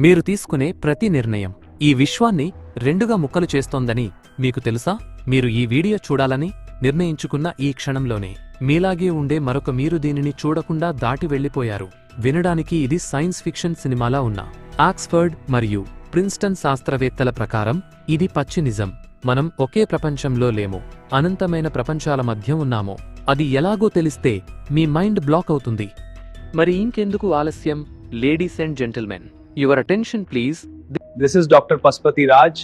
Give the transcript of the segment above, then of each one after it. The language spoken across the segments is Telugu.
మీరు తీసుకునే ప్రతి నిర్ణయం ఈ విశ్వాన్ని రెండుగా ముక్కలు చేస్తోందని మీకు తెలుసా? మీరు ఈ వీడియో చూడాలని నిర్ణయించుకున్న ఈ క్షణంలోనే మీలాగే ఉండే మరొక మీరు దీనిని చూడకుండా దాటి వెళ్లిపోయారు. వినడానికి ఇది సైన్స్ ఫిక్షన్ సినిమాలా ఉన్న ఆక్స్ఫర్డ్ మరియు ప్రిన్స్టన్ శాస్త్రవేత్తల ప్రకారం ఇది పచ్చి నిజం. మనం ఒకే ప్రపంచంలో లేము, అనంతమైన ప్రపంచాల మధ్య ఉన్నాము. అది ఎలాగో తెలిస్తే మీ మైండ్ బ్లాక్ అవుతుంది. మరి ఇంకెందుకు ఆలస్యం? Ladies and gentlemen, your attention please. This is Dr. Paspati Raj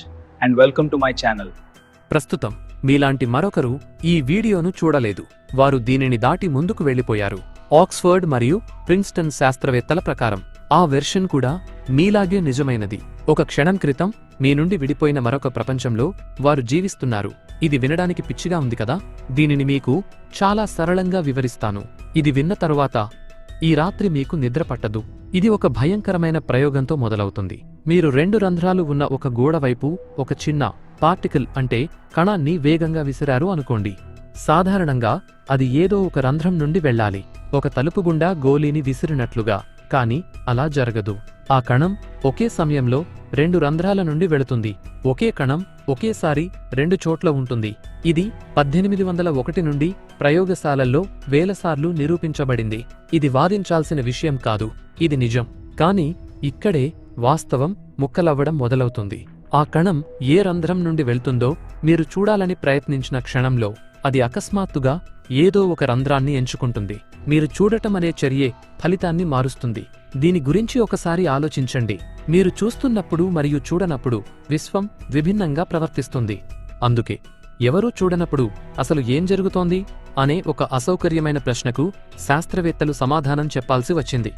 and welcome to my channel. ప్రస్తుతం మీలాంటి మరొకరు ఈ వీడియోను చూడలేదు. వారు దీనిని దాటి ముందుకు వెళ్లిపోయారు. ఆక్స్ఫర్డ్ మరియు ప్రిన్స్టన్ శాస్త్రవేత్తల ప్రకారం ఆ వెర్షన్ కూడా మీలాగే నిజమైనది. ఒక క్షణం క్రితం మీ నుండి విడిపోయిన మరొక ప్రపంచంలో వారు జీవిస్తున్నారు. ఇది వినడానికి పిచ్చిగా ఉంది కదా? దీనిని మీకు చాలా సరళంగా వివరిస్తాను. ఇది విన్న తరువాత ఈ రాత్రి మీకు నిద్ర పట్టదు. ఇది ఒక భయంకరమైన ప్రయోగంతో మొదలవుతుంది. మీరు 2 రంధ్రాలు ఉన్న ఒక గోడ వైపు ఒక చిన్న పార్టికల్ అంటే కణాన్ని వేగంగా విసిరారు అనుకోండి. సాధారణంగా అది ఏదో ఒక రంధ్రం నుండి వెళ్ళాలి, ఒక తలుపు గుండా గోలీని విసిరినట్లుగా. కానీ అలా జరగదు. ఆ కణం ఒకే సమయంలో 2 రంధ్రాల నుండి వెళుతుంది. ఒకే కణం ఒకేసారి 2 చోట్ల ఉంటుంది. ఇది 1801 నుండి ప్రయోగశాలల్లో వేలసార్లు నిరూపించబడింది. ఇది వాదించాల్సిన విషయం కాదు, ఇది నిజం. కానీ ఇక్కడే వాస్తవం ముక్కలవ్వడం మొదలవుతుంది. ఆ కణం ఏ రంధ్రం నుండి వెళ్తుందో మీరు చూడాలని ప్రయత్నించిన క్షణంలో అది అకస్మాత్తుగా ఏదో ఒక రంధ్రాన్ని ఎంచుకుంటుంది. మీరు చూడటం అనే చర్యే ఫలితాన్ని మారుస్తుంది. దీని గురించి ఒకసారి ఆలోచించండి. మీరు చూస్తున్నప్పుడు మరియు చూడనప్పుడు విశ్వం విభిన్నంగా ప్రవర్తిస్తుంది. అందుకే ఎవరూ చూడనప్పుడు అసలు ఏం జరుగుతోంది అనే ఒక అసౌకర్యమైన ప్రశ్నకు శాస్త్రవేత్తలు సమాధానం చెప్పాల్సి వచ్చింది.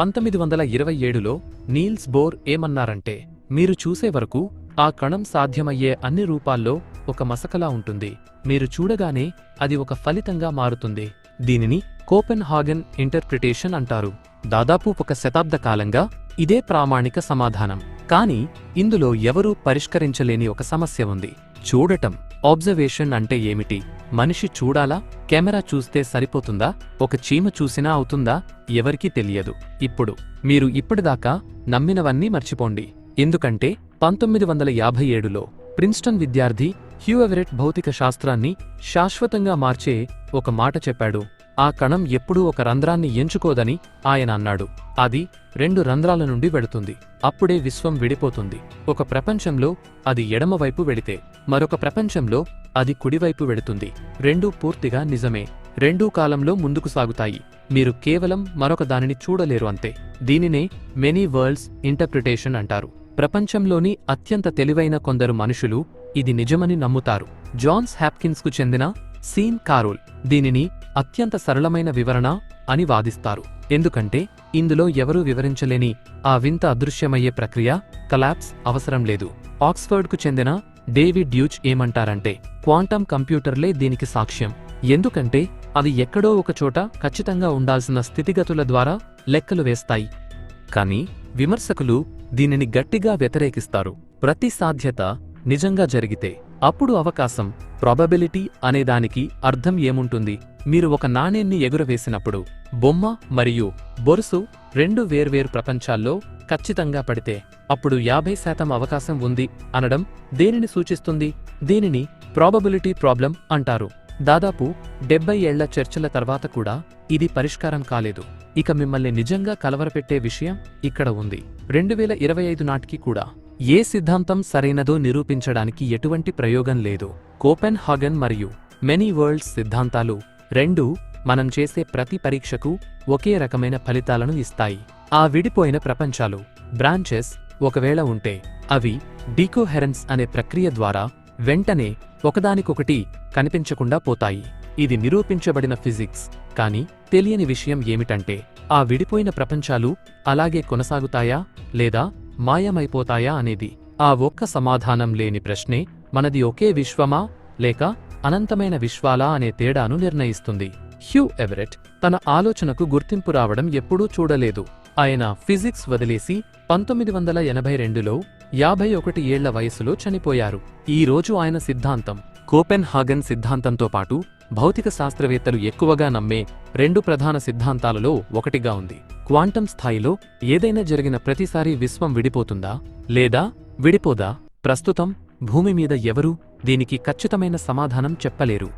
1927లో నీల్స్ బోర్ ఏమన్నారంటే, మీరు చూసే వరకు ఆ కణం సాధ్యమయ్యే అన్ని రూపాల్లో ఒక మసకలా ఉంటుంది. మీరు చూడగానే అది ఒక ఫలితంగా మారుతుంది. దీనిని కోపెన్ హాగన్ ఇంటర్ప్రిటేషన్ అంటారు. దాదాపు 1 శతాబ్ద కాలంగా ఇదే ప్రామాణిక సమాధానం. కానీ ఇందులో ఎవరూ పరిష్కరించలేని ఒక సమస్య ఉంది. చూడటం, ఆబ్జర్వేషన్ అంటే ఏమిటి? మనిషి చూడాలా? కెమెరా చూస్తే సరిపోతుందా? ఒక చీమ చూసినా అవుతుందా? ఎవరికీ తెలియదు. ఇప్పుడు మీరు ఇప్పటిదాకా నమ్మినవన్నీ మర్చిపోండి. ఎందుకంటే 1957లో ప్రిన్స్టన్ విద్యార్థి హ్యూ ఎవరెట్ భౌతిక శాస్త్రాన్ని శాశ్వతంగా మార్చే ఒక మాట చెప్పాడు. ఆ కణం ఎప్పుడూ ఒక రంధ్రాన్ని ఎంచుకోదని ఆయన అన్నాడు. అది 2 రంధ్రాల నుండి వెళుతుంది. అప్పుడే విశ్వం విడిపోతుంది. ఒక ప్రపంచంలో అది ఎడమవైపు వెళితే మరొక ప్రపంచంలో అది కుడివైపు వెళుతుంది. రెండూ పూర్తిగా నిజమే. రెండూ కాలంలో ముందుకు సాగుతాయి. మీరు కేవలం మరొక దానిని చూడలేరు అంతే. దీనినే మెనీ వరల్డ్స్ ఇంటర్ప్రిటేషన్ అంటారు. ప్రపంచంలోని అత్యంత తెలివైన కొందరు మనుషులు ఇది నిజమని నమ్ముతారు. జాన్స్ హాప్కిన్స్కు చెందిన సీన్ కారోల్ దీనిని అత్యంత సరళమైన వివరణ అని వాదిస్తారు. ఎందుకంటే ఇందులో ఎవరూ వివరించలేని ఆ వింత అదృశ్యమయ్యే ప్రక్రియ, కలాప్స్ అవసరం లేదు. ఆక్స్ఫర్డ్కు చెందిన డేవిడ్ డ్యూచ్ ఏమంటారంటే, క్వాంటం కంప్యూటర్లే దీనికి సాక్ష్యం. ఎందుకంటే అవి ఎక్కడో ఒకచోట ఖచ్చితంగా ఉండాల్సిన స్థితిగతుల ద్వారా లెక్కలు వేస్తాయి. కానీ విమర్శకులు దీనిని గట్టిగా వ్యతిరేకిస్తారు. ప్రతి సాధ్యత నిజంగా జరిగితే అప్పుడు అవకాశం, ప్రాబబిలిటీ అనేదానికి అర్థం ఏముంటుంది? మీరు ఒక నాణేన్ని ఎగురవేసినప్పుడు బొమ్మ మరియు బొరుసు 2 వేర్వేరు ప్రపంచాల్లో ఖచ్చితంగా పడితే అప్పుడు 50% అవకాశం ఉంది అనడం దేనిని సూచిస్తుంది? దీనిని ప్రాబబిలిటీ ప్రాబ్లం అంటారు. దాదాపు 70 ఏళ్ల చర్చల తర్వాత కూడా ఇది పరిష్కారం కాలేదు. ఇక మిమ్మల్ని నిజంగా కలవరపెట్టే విషయం ఇక్కడ ఉంది. 2025 నాటికి కూడా ఏ సిద్ధాంతం సరైనదో నిరూపించడానికి ఎటువంటి ప్రయోగం లేదు. కోపెన్ హాగన్ మరియు మెనీ వరల్డ్స్ సిద్ధాంతాలు రెండూ మనం చేసే ప్రతి పరీక్షకు ఒకే రకమైన ఫలితాలను ఇస్తాయి. ఆ విడిపోయిన ప్రపంచాలు, బ్రాంచెస్ ఒకవేళ ఉంటే అవి డీకోహెరెన్స్ అనే ప్రక్రియ ద్వారా వెంటనే ఒకదానికొకటి కనిపించకుండా పోతాయి. ఇది నిరూపించబడిన ఫిజిక్స్. కానీ తెలియని విషయం ఏమిటంటే, ఆ విడిపోయిన ప్రపంచాలు అలాగే కొనసాగుతాయా లేదా మాయమైపోతాయా అనేది. ఆ ఒక్క సమాధానం లేని ప్రశ్నే మనది ఒకే విశ్వమా లేక అనంతమైన విశ్వాలా అనే తేడాను నిర్ణయిస్తుంది. హ్యూ ఎవరెట్ తన ఆలోచనకు గుర్తింపు రావడం ఎప్పుడూ చూడలేదు. ఆయన ఫిజిక్స్ వదిలేసి 1982లో 51 ఏళ్ల వయసులో చనిపోయారు. ఈ రోజు ఆయన సిద్ధాంతం కోపెన్ హాగన్ సిద్ధాంతంతో పాటు భౌతిక శాస్త్రవేత్తలు ఎక్కువగా నమ్మే 2 ప్రధాన సిద్ధాంతాలలో ఒకటిగా ఉంది. క్వాంటం స్థాయిలో ఏదైనా జరిగిన ప్రతిసారీ విశ్వం విడిపోతుందా లేదా విడిపోదా? ప్రస్తుతం భూమి మీద ఎవరూ దీనికి ఖచ్చితమైన సమాధానం చెప్పలేరు.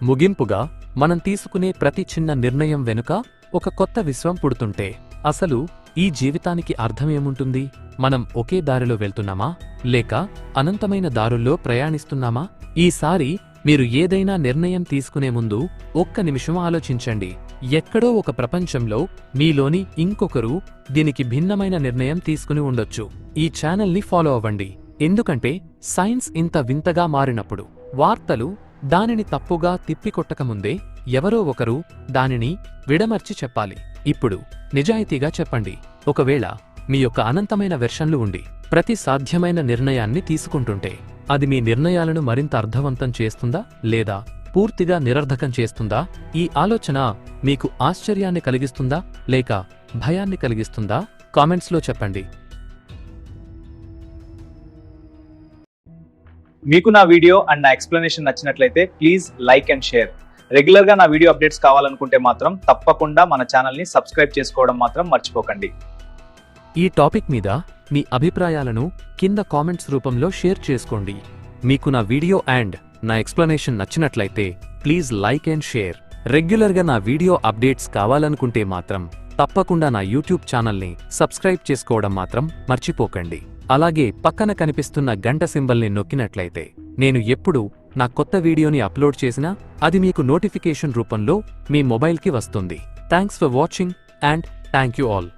ముగింపుగా, మనం తీసుకునే ప్రతి చిన్న నిర్ణయం వెనుక ఒక కొత్త విశ్వం పుడుతుంటే అసలు ఈ జీవితానికి అర్థమేముంటుంది? మనం ఒకే దారిలో వెళ్తున్నామా లేక అనంతమైన దారుల్లో ప్రయాణిస్తున్నామా? ఈసారి మీరు ఏదైనా నిర్ణయం తీసుకునే ముందు ఒక్క నిమిషం ఆలోచించండి. ఎక్కడో ఒక ప్రపంచంలో మీలోని ఇంకొకరు దీనికి భిన్నమైన నిర్ణయం తీసుకుని ఉండొచ్చు. ఈ ఛానల్ని ఫాలో అవ్వండి, ఎందుకంటే సైన్స్ ఇంత వింతగా మారినప్పుడు వార్తలు దానిని తప్పుగా తిప్పికొట్టకముందే ఎవరో ఒకరు దానిని విడమర్చి చెప్పాలి. ఇప్పుడు నిజాయితీగా చెప్పండి, ఒకవేళ మీ యొక్క అనంతమైన వెర్షన్లు ఉండి ప్రతి సాధ్యమైన నిర్ణయాన్ని తీసుకుంటుంటే అది మీ నిర్ణయాలను మరింత అర్థవంతం చేస్తుందా లేదా పూర్తిగా నిరర్ధకం చేస్తుందా? ఈ ఆలోచన మీకు ఆశ్చర్యాన్ని కలిగిస్తుందా లేక భయాన్ని కలిగిస్తుందా? కామెంట్స్లో చెప్పండి. మీకు నా వీడియో అండ్ నా ఎక్స్ప్లెనేషన్ నచ్చినట్లయితే ప్లీజ్ లైక్ అండ్ షేర్. రెగ్యులర్గా నా వీడియో అప్డేట్స్ కావాలనుకుంటే మాత్రం తప్పకుండా మన ఛానల్ని సబ్స్క్రైబ్ చేసుకోవడం మాత్రం మర్చిపోకండి. ఈ టాపిక్ మీద మీ అభిప్రాయాలను కింద కామెంట్స్ రూపంలో షేర్ చేసుకోండి. మీకు నా వీడియో అండ్ నా ఎక్స్ప్లెనేషన్ నచ్చినట్లయితే ప్లీజ్ లైక్ అండ్ షేర్. రెగ్యులర్గా నా వీడియో అప్డేట్స్ కావాలనుకుంటే మాత్రం తప్పకుండా నా యూట్యూబ్ ఛానల్ని సబ్స్క్రైబ్ చేసుకోవడం మాత్రం మర్చిపోకండి. అలాగే పక్కన కనిపిస్తున్న గంట సింబల్ని నొక్కినట్లయితే నేను ఎప్పుడు నా కొత్త వీడియోని అప్లోడ్ చేసినా అది మీకు నోటిఫికేషన్ రూపంలో మీ మొబైల్కి వస్తుంది. Thanks for watching and thank you all.